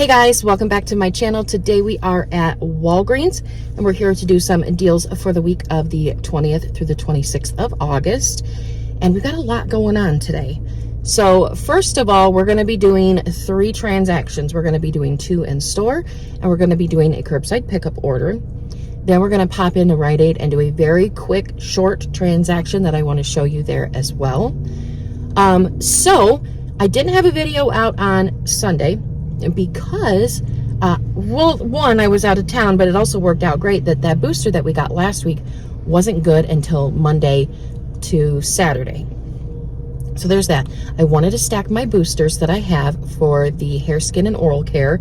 Hey guys, welcome back to my channel. Today we are at Walgreens and we're here to do some deals for the week of the 20th through the 26th of August. And we've got a lot going on today. So first of all, we're going to be doing 3 transactions. We're going to be doing 2 in store and we're going to be doing a curbside pickup order. Then we're going to pop into Rite and do a very quick, short transaction that I want to show you there as well. So I didn't have a video out on Sunday because, well, one, I was out of town, but it also worked out great that booster that we got last week wasn't good until Monday to Saturday. So there's that. I wanted to stack my boosters that I have for the hair, skin, and oral care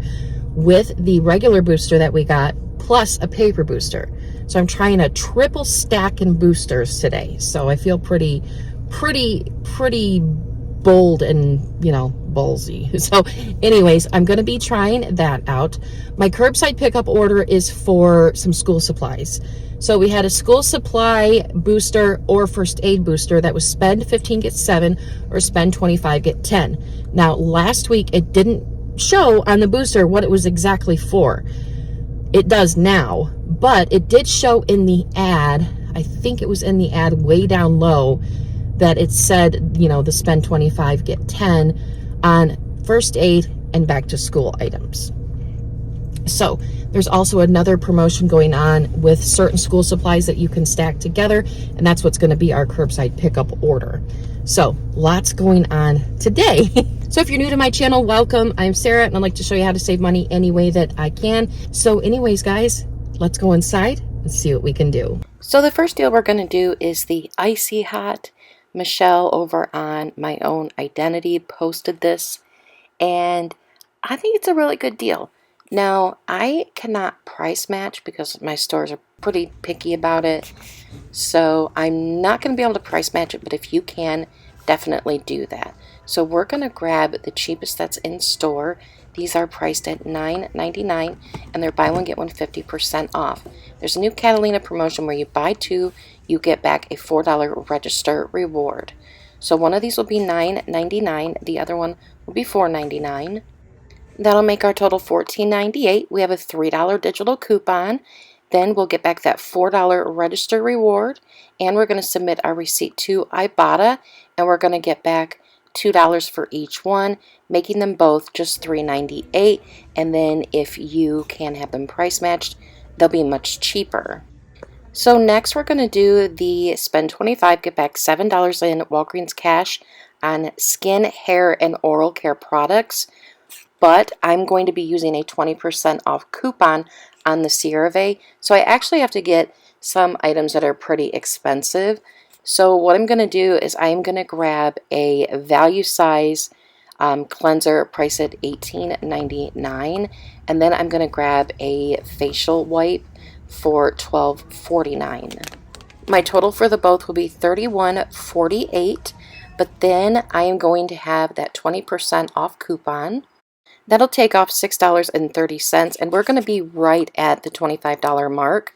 with the regular booster that we got, plus a paper booster. So I'm trying a triple stack in boosters today. So I feel pretty bold and, you know, ballsy. So anyways, I'm going to be trying that out. My curbside pickup order is for some school supplies. So we had a school supply booster or first aid booster that was spend 15 get 7 or spend 25 get 10. Now last week it didn't show on the booster what it was exactly for. It does now, but it did show in the ad. I think it was in the ad way down low that it said, you know, the spend 25 get 10 on first aid and back to school items. So there's also another promotion going on with certain school supplies that you can stack together, and that's what's going to be our curbside pickup order. So lots going on today. So if you're new to my channel, welcome. I'm Sarah and I'd like to show you how to save money any way that I can. So anyways, guys, let's go inside and see what we can do. So the first deal we're going to do is the Icy Hot. Michelle over on My Own Identity posted this, and I think it's a really good deal. Now, I cannot price match because my stores are pretty picky about it, so I'm not going to be able to price match it, but if you can, definitely do that. So we're going to grab the cheapest that's in store. These are priced at $9.99, and they're buy one, get one 50% off. There's a new Catalina promotion where you buy 2, you get back a $4 register reward. So one of these will be $9.99, the other one will be $4.99. That'll make our total $14.98. We have a $3 digital coupon. Then we'll get back that $4 register reward, and we're going to submit our receipt to Ibotta, and we're going to get back $2 for each one, making them both just $3.98. And then if you can have them price matched, they'll be much cheaper. So next we're going to do the spend 25 get back $7 in Walgreens cash on skin, hair, and oral care products. But I'm going to be using a 20% off coupon on the CeraVe. So I actually have to get some items that are pretty expensive. So what I'm going to do is I'm going to grab a value size cleanser priced at $18.99, and then I'm going to grab a facial wipe for $12.49. My total for the both will be $31.48, but then I am going to have that 20% off coupon. That'll take off $6.30, and we're going to be right at the $25 mark.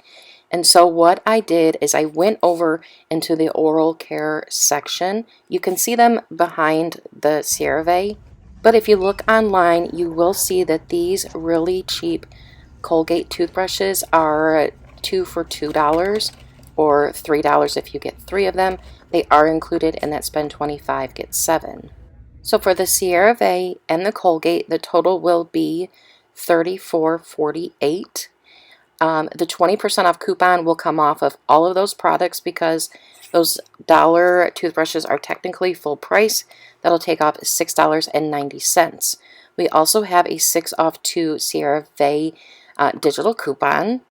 And so what I did is I went over into the oral care section. You can see them behind the CeraVe, but if you look online, you will see that these really cheap Colgate toothbrushes are 2 for $2 or $3 if you get 3 of them. They are included in that spend 25 get 7. So for the CeraVe and the Colgate, the total will be $34.48. The 20% off coupon will come off of all of those products because those dollar toothbrushes are technically full price. That'll take off $6.90. We also have a 6 off 2 CeraVe digital coupon.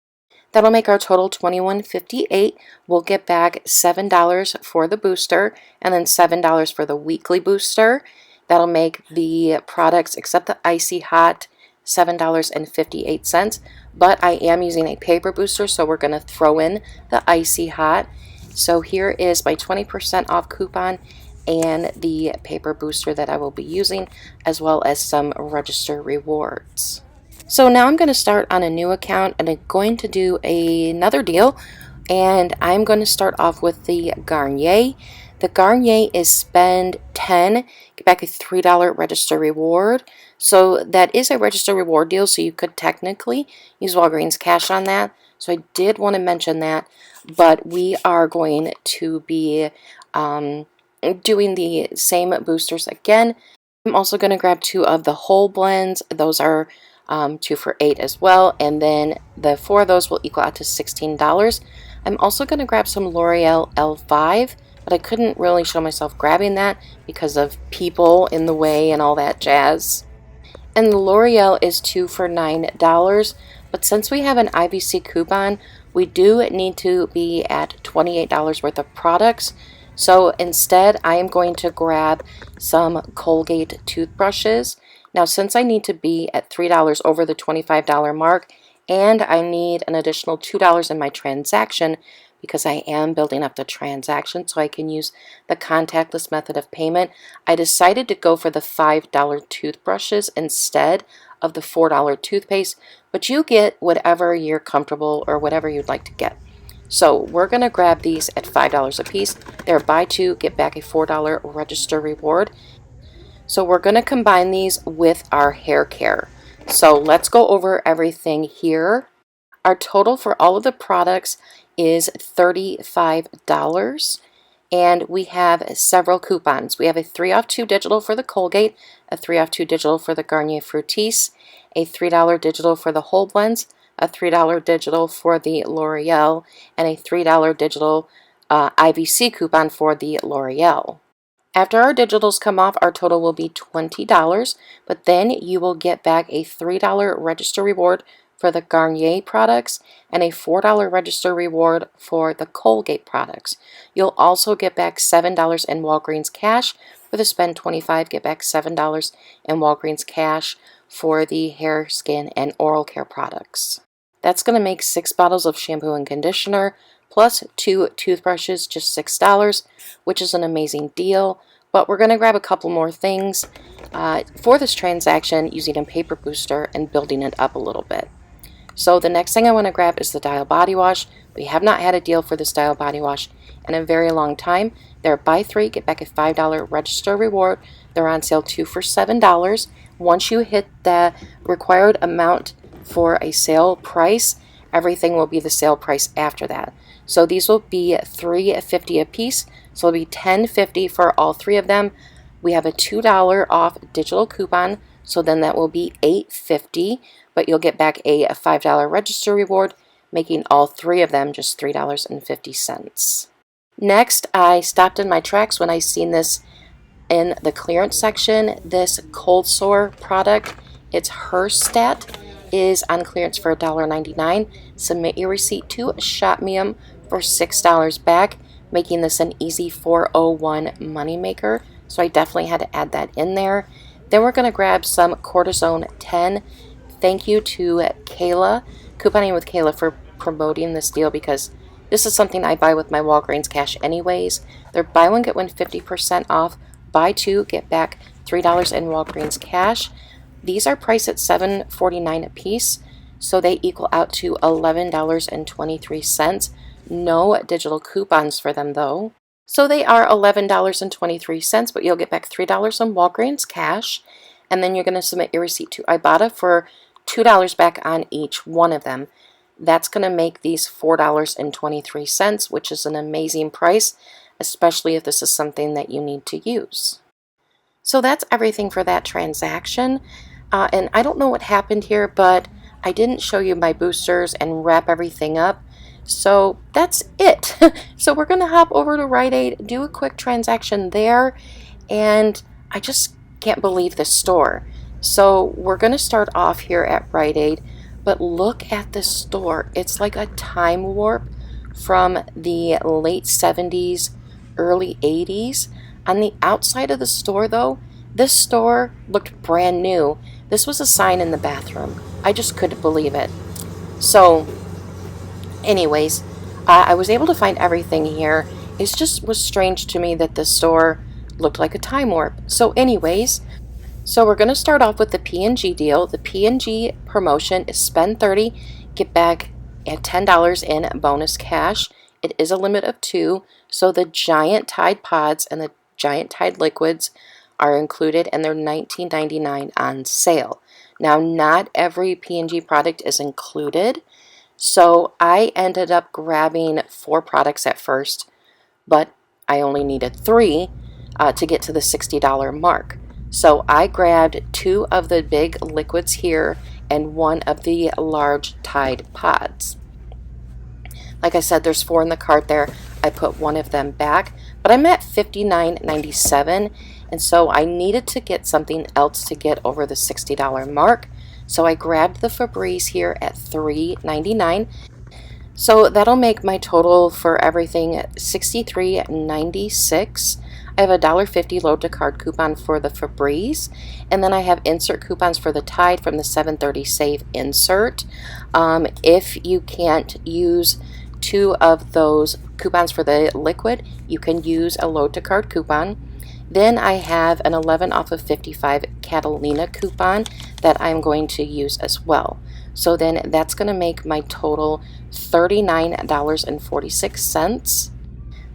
That'll make our total $21.58. We'll get back $7 for the booster and then $7 for the weekly booster. That'll make the products, except the Icy Hot, $7.58. But I am using a paper booster, so we're going to throw in the Icy Hot. So here is my 20% off coupon and the paper booster that I will be using, as well as some register rewards. So now I'm going to start on a new account and I'm going to do another deal, and I'm going to start off with the Garnier. The Garnier is spend 10, get back a $3 register reward. So that is a register reward deal, so you could technically use Walgreens cash on that. So I did want to mention that, but we are going to be doing the same boosters again. I'm also going to grab 2 of the whole blends. Those are 2 for $8 as well, and then the 4 of those will equal out to $16. I'm also going to grab some L'Oreal L5, but I couldn't really show myself grabbing that because of people in the way and all that jazz. And the L'Oreal is 2 for $9, but since we have an IBC coupon, we do need to be at $28 worth of products. So instead, I am going to grab some Colgate toothbrushes. Now, since I need to be at $3 over the $25 mark, and I need an additional $2 in my transaction because I am building up the transaction so I can use the contactless method of payment, I decided to go for the $5 toothbrushes instead of the $4 toothpaste, but you get whatever you're comfortable or whatever you'd like to get. So we're going to grab these at $5 a piece. They're buy 2, get back a $4 register reward. So we're going to combine these with our hair care. So let's go over everything here. Our total for all of the products is $35, and we have several coupons. We have a 3 off 2 digital for the Colgate, a 3 off 2 digital for the Garnier Fructis, a $3 digital for the whole blends, a $3 digital for the L'Oreal, and a $3 digital IVC coupon for the L'Oreal. After our digitals come off, our total will be $20, but then you will get back a $3 register reward for the Garnier products and a $4 register reward for the Colgate products. You'll also get back $7 in Walgreens cash for the spend 25, get back $7 in Walgreens cash for the hair, skin, and oral care products. That's going to make 6 bottles of shampoo and conditioner plus 2 toothbrushes, just $6, which is an amazing deal. But we're going to grab a couple more things for this transaction using a paper booster and building it up a little bit. So the next thing I want to grab is the Dial Body Wash. We have not had a deal for this Dial Body Wash in a very long time. They're buy 3, get back a $5 register reward. They're on sale 2 for $7. Once you hit the required amount for a sale price, everything will be the sale price after that. So these will be $3.50 a piece. So it'll be $10.50 for all 3 of them. We have a $2 off digital coupon, so then that will be $8.50, but you'll get back a $5 register reward, making all 3 of them just $3.50. Next, I stopped in my tracks when I seen this in the clearance section. This cold sore product, it's Herstat, is on clearance for $1.99. Submit your receipt to Shop.with for $6 back, making this an easy 401 moneymaker. So I definitely had to add that in there. Then we're going to grab some Cortisone 10. Thank you to Kayla, couponing with Kayla, for promoting this deal because this is something I buy with my Walgreens cash anyways. They're buy 1 get 1 50% off. Buy 2 get back $3 in Walgreens cash. These are priced at $7.49 a piece, so they equal out to $11.23. No digital coupons for them though. So they are $11.23, but you'll get back $3 on Walgreens cash, and then you're going to submit your receipt to Ibotta for $2 back on each one of them. That's going to make these $4.23, which is an amazing price, especially if this is something that you need to use. So that's everything for that transaction. And I don't know what happened here, but I didn't show you my boosters and wrap everything up. So that's it. So we're going to hop over to Rite Aid, do a quick transaction there, and I just can't believe this store. So we're going to start off here at Rite Aid, but look at this store. It's like a time warp from the late 70s, early 80s. On the outside of the store, though, this store looked brand new. This was a sign in the bathroom. I just couldn't believe it. So anyways, I was able to find everything here. It just was strange to me that the store looked like a time warp. So anyways, so we're going to start off with the P&G deal. The P&G promotion is spend 30, get back at $10 in bonus cash. It is a limit of 2, So the giant Tide Pods and the giant Tide liquids are included, and they're $19.99 on sale. Now, not every P&G product is included, so I ended up grabbing 4 products at first, but I only needed 3 to get to the $60 mark. So I grabbed 2 of the big liquids here and 1 of the large Tide Pods. Like I said, there's 4 in the cart there. I put 1 of them back, but I'm at $59.97, and so I needed to get something else to get over the $60 mark. So I grabbed the Febreze here at $3.99. So that'll make my total for everything $63.96. I have a $1.50 load to card coupon for the Febreze, and then I have insert coupons for the Tide from the 730 Save insert. If you can't use 2 of those coupons for the liquid, you can use a load to card coupon. Then I have an 11 off of 55 Catalina coupon that I'm going to use as well. So then that's going to make my total $39.46.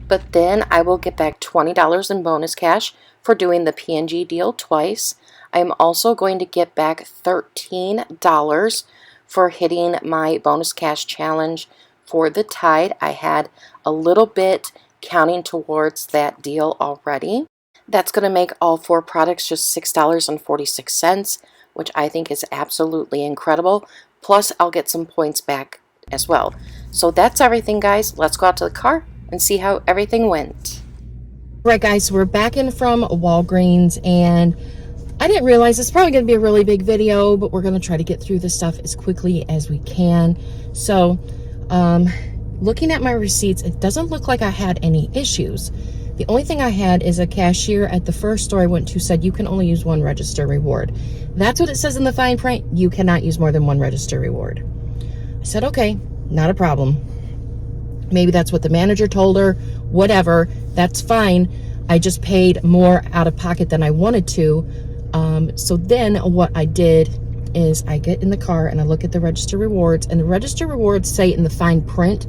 But then I will get back $20 in bonus cash for doing the P&G deal twice. I'm also going to get back $13 for hitting my bonus cash challenge for the Tide. I had a little bit counting towards that deal already. That's going to make all 4 products just $6.46, which I think is absolutely incredible. Plus, I'll get some points back as well. So that's everything, guys. Let's go out to the car and see how everything went. Right, guys, we're back in from Walgreens, and I didn't realize it's probably going to be a really big video, but we're going to try to get through this stuff as quickly as we can. So, looking at my receipts, it doesn't look like I had any issues. The only thing I had is a cashier at the first store I went to said you can only use 1 register reward. That's what it says in the fine print. You cannot use more than 1 register reward. I said, okay, not a problem. Maybe that's what the manager told her, whatever, that's fine. I just paid more out of pocket than I wanted to. So then what I did is I get in the car and I look at the register rewards, and the register rewards say in the fine print,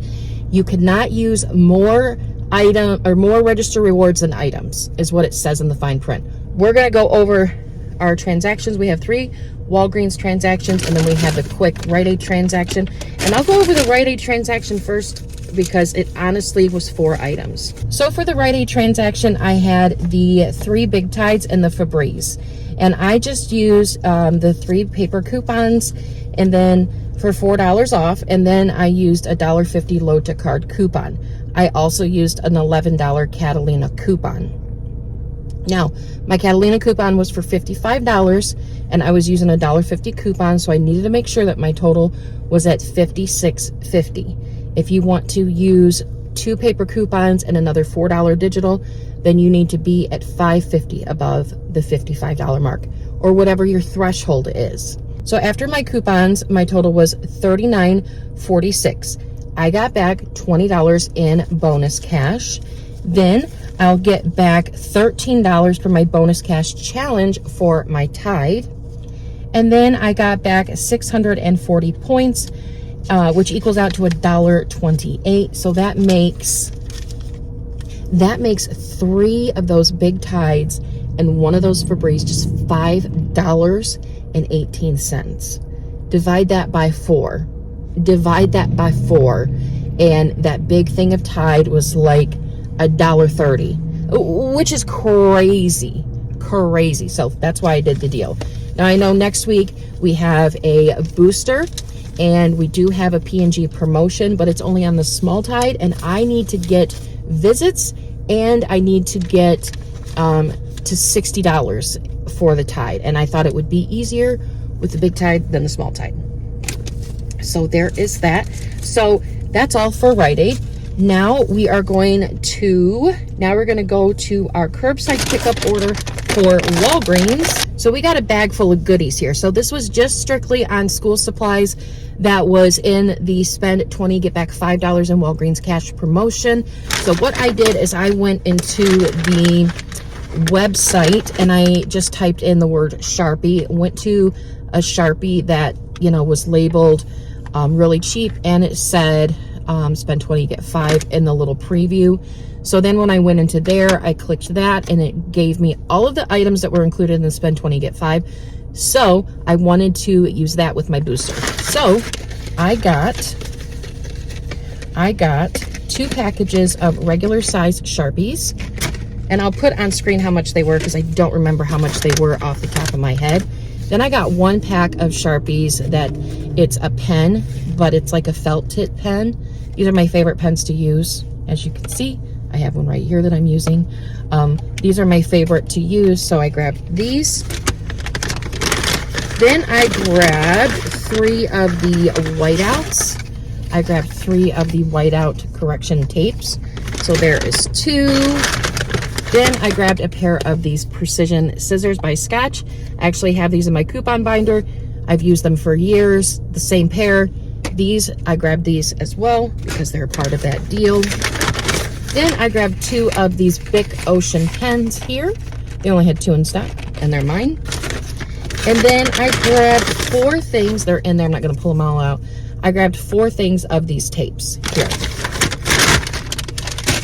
you cannot use more register rewards than items, is what it says in the fine print. We're going to go over our transactions. We have 3 Walgreens transactions, and then we have the quick Rite Aid transaction. And I'll go over the Rite Aid transaction first because it honestly was 4 items. So for the Rite Aid transaction, I had the 3 big Tides and the Febreze. And I just used the 3 paper coupons, and then for $4 off, and then I used a $1.50 load to card coupon. I also used an $11 Catalina coupon. Now, my Catalina coupon was for $55, and I was using a $1.50 coupon, so I needed to make sure that my total was at $56.50. If you want to use 2 paper coupons and another $4 digital, then you need to be at $5.50 above the $55 mark, or whatever your threshold is. So after my coupons, my total was $39.46. I got back $20 in bonus cash. Then I'll get back $13 for my bonus cash challenge for my Tide. And then I got back 640 points, which equals out to $1.28. So that makes 3 of those big Tides and 1 of those Febreze just $5.18. Divide that by 4. And that big thing of Tide was like $1.30, which is crazy. So that's why I did the deal. Now I know next week we have a booster, and we do have a P&G promotion, but it's only on the small Tide, and I need to get visits, and I need to get to $60 for the Tide, and I thought it would be easier with the big Tide than the small Tide. So there is that. So that's all for Rite Aid. Now we're going to go to our curbside pickup order for Walgreens. So we got a bag full of goodies here. So this was just strictly on school supplies that was in the spend 20 get back $5 in Walgreens cash promotion. So what I did is I went into the website and I just typed in the word Sharpie, went to a Sharpie that was labeled really cheap, and it said spend 20, get 5 in the little preview. So then when I went into there, I clicked that and it gave me all of the items that were included in the spend 20, get 5. So I wanted to use that with my booster. So I got 2 packages of regular size Sharpies, and I'll put on screen how much they were because I don't remember how much they were off the top of my head. Then I got 1 pack of Sharpies that it's a pen, but it's like a felt tip pen. These are my favorite pens to use. As you can see, I have one right here that I'm using. These are my favorite to use, so I grabbed these. Then I grabbed 3 of the whiteouts. I grabbed 3 of the whiteout correction tapes. So there is 2. Then I grabbed a pair of these precision scissors by Scotch. I actually have these in my coupon binder. I've used them for years, the same pair. These, I grabbed these as well because they're part of that deal. Then I grabbed 2 of these Bic Ocean pens here. They only had 2 in stock and they're mine. And then I grabbed 4 things. They're in there. I'm not going to pull them all out. I grabbed 4 things of these tapes here.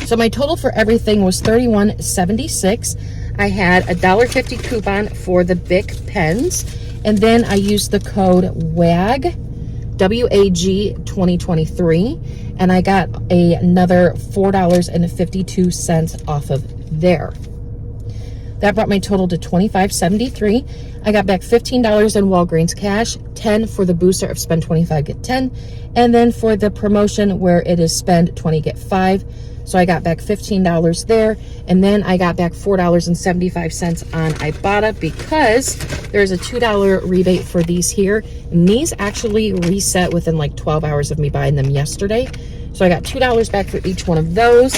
So my total for everything was $31.76. I had a $1.50 coupon for the Bic pens. And then I used the code WAG, W-A-G 2023. And I got another $4.52 off of there. That brought my total to $25.73. I got back $15 in Walgreens cash, 10 for the booster of spend 25, get 10. And then for the promotion where it is spend 20, get 5. So I got back $15 there. And then I got back $4.75 on Ibotta because there's a $2 rebate for these here. And these actually reset within like 12 hours of me buying them yesterday. So I got $2 back for each one of those.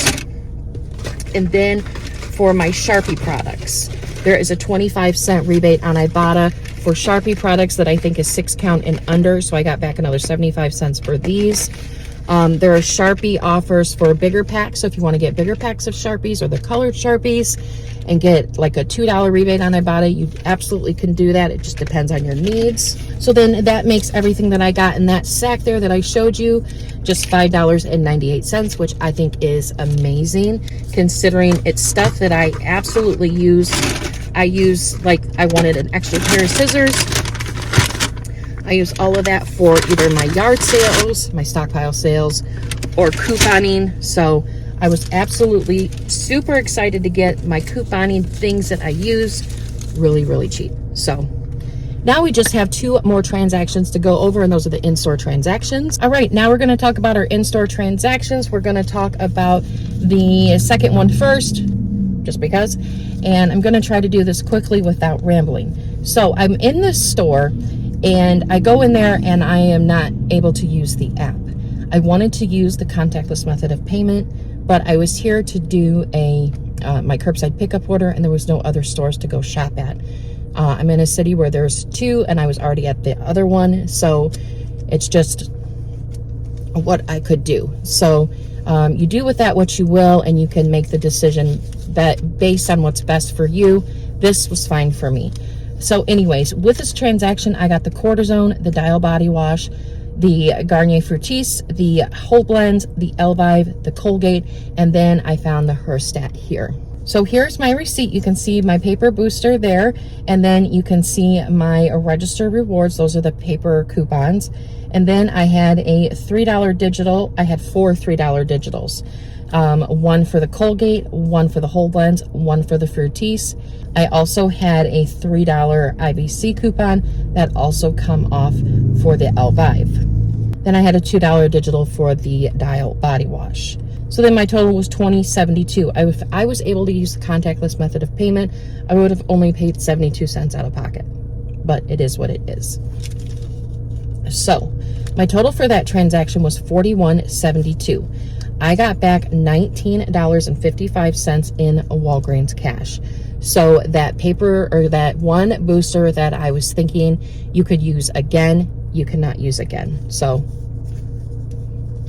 And then for my Sharpie products, there is a 25-cent rebate on Ibotta for Sharpie products that I think is 6 count and under. So I got back another 75 cents for these. There are Sharpie offers for bigger packs. So if you want to get bigger packs of Sharpies or the colored Sharpies and get like a $2 rebate on Ibotta, you absolutely can do that. It just depends on your needs. So then that makes everything that I got in that sack there that I showed you just $5.98, which I think is amazing considering it's stuff that I absolutely use. I use, like, I wanted an extra pair of scissors. I use all of that for either my yard sales, my stockpile sales, or couponing. So I was absolutely super excited to get my couponing things that I use really, really cheap. So now we just have 2 more transactions to go over, and those are the in-store transactions. All right, now we're going to talk about our in-store transactions. We're going to talk about the second one first, just because, and I'm going to try to do this quickly without rambling. So I'm in this store, and I go in there, and I am not able to use the app. I wanted to use the contactless method of payment, but I was here to do my curbside pickup order, and there was no other stores to go shop at. I'm in a city where there's 2, and I was already at the other one, so it's just what I could do. So you do with that what you will, and you can make the decision that based on what's best for you. This was fine for me. So anyways, with this transaction, I got the cortisone, the Dial body wash, the Garnier Fructis, the Whole Blends, the Elvive, the Colgate, and then I found the Herstat here. So here's my receipt. You can see my paper booster there, and then you can see my register rewards. Those are the paper coupons. And then I had a $3 digital. I had 4 $3 digitals. One for the Colgate, one for the Whole Blends, one for the Fructis. I also had a $3 IBC coupon that also come off for the Elvive. Then I had a $2 digital for the Dial body wash. So then my total was $20.72. If I was able to use the contactless method of payment, I would have only paid 72 cents out of pocket. But it is what it is. So my total for that transaction was $41.72. I got back $19.55 in Walgreens cash. So that paper, or that one booster that I was thinking you could use again, you cannot use again. So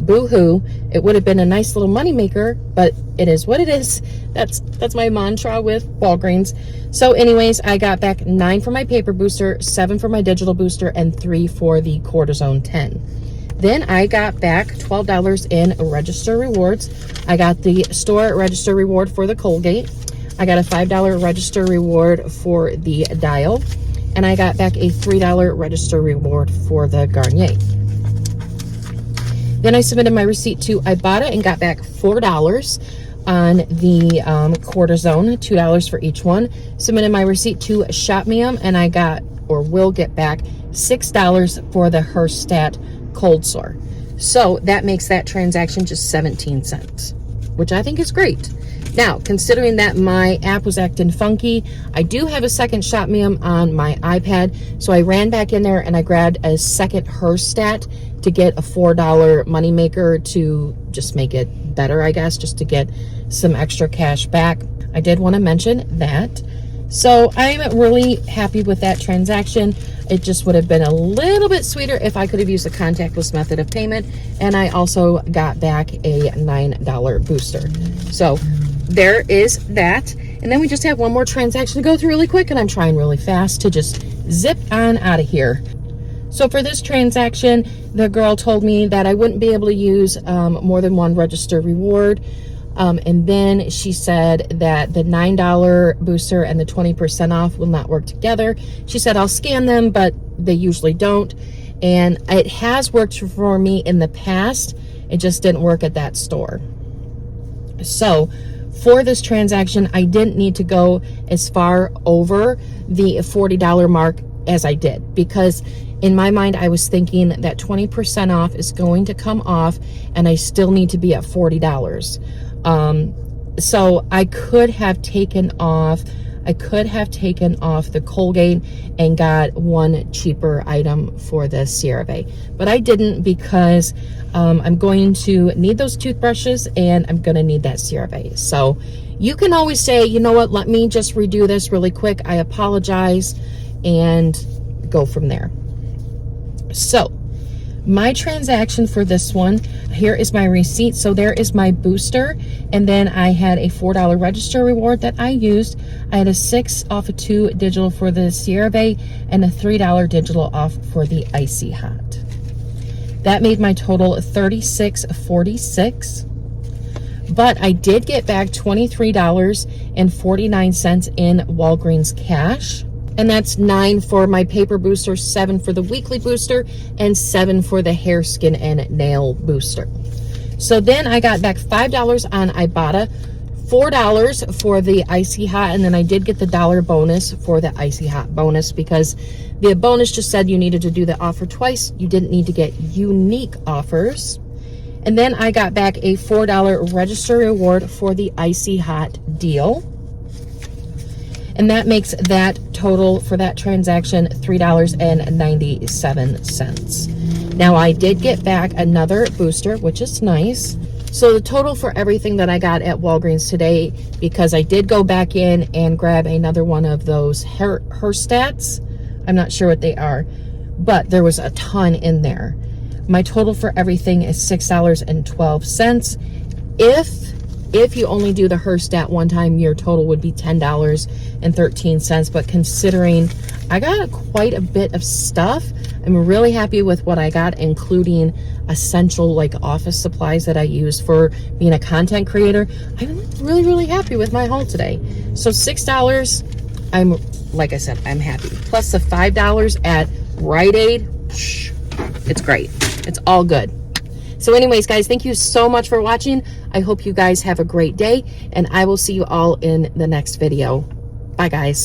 boo-hoo. It would have been a nice little money maker, but it is what it is. That's my mantra with Walgreens. So anyways, I got back 9 for my paper booster, 7 for my digital booster, and 3 for the cortisone 10. Then I got back $12 in register rewards. I got the store register reward for the Colgate. I got a $5 register reward for the Dial. And I got back a $3 register reward for the Garnier. Then I submitted my receipt to Ibotta and got back $4 on the cortisone, $2 for each one. Submitted my receipt to Shop.with and I got, or will get back, $6 for the Herstat cold sore. So that makes that transaction just 17 cents, which I think is great. Now, considering that my app was acting funky, I do have a second Shop.with on my iPad, so I ran back in there and I grabbed a second Herstat to get a $4 moneymaker to just make it better, I guess, just to get some extra cash back. I did want to mention that. So I'm really happy with that transaction. It just would have been a little bit sweeter if I could have used a contactless method of payment. And I also got back a $9 booster. So there is that. And then we just have one more transaction to go through really quick, and I'm trying really fast to just zip on out of here. So for this transaction, the girl told me that I wouldn't be able to use more than one register reward. And then she said that the $9 booster and the 20% off will not work together. She said, I'll scan them, but they usually don't. And it has worked for me in the past. It just didn't work at that store. So for this transaction, I didn't need to go as far over the $40 mark as I did, because in my mind, I was thinking that 20% off is going to come off and I still need to be at $40. So I could have taken off the Colgate and got one cheaper item for the CeraVe, but I didn't, because I'm going to need those toothbrushes and I'm going to need that CeraVe. So you can always say, you know what, let me just redo this really quick. I apologize, and go from there. So my transaction for this one, here is my receipt. So there is my booster, and then I had a $4 register reward that I used. I had a 6 off of 2 digital for the CeraVe and a $3 digital off for the Icy Hot. That made my total $36.46. But I did get back $23.49 in Walgreens cash. And that's $9 for my paper booster, $7 for the weekly booster, and $7 for the hair, skin, and nail booster. So then I got back $5 on Ibotta, $4 for the Icy Hot, and then I did get the $1 bonus for the Icy Hot bonus, because the bonus just said you needed to do the offer twice. You didn't need to get unique offers. And then I got back a $4 register reward for the Icy Hot deal. And that makes that total for that transaction $3.97. Now I did get back another booster, which is nice. So the total for everything that I got at Walgreens today, because I did go back in and grab another one of those Herstats. I'm not sure what they are, but there was a ton in there. My total for everything is $6.12. If you only do the Herstat one time, your total would be $10.13. But considering I got quite a bit of stuff, I'm really happy with what I got, including essential like office supplies that I use for being a content creator. I'm really, really happy with my haul today. So $6, like I said, I'm happy. Plus the $5 at Rite Aid, it's great. It's all good. So anyways, guys, thank you so much for watching. I hope you guys have a great day, and I will see you all in the next video. Bye, guys.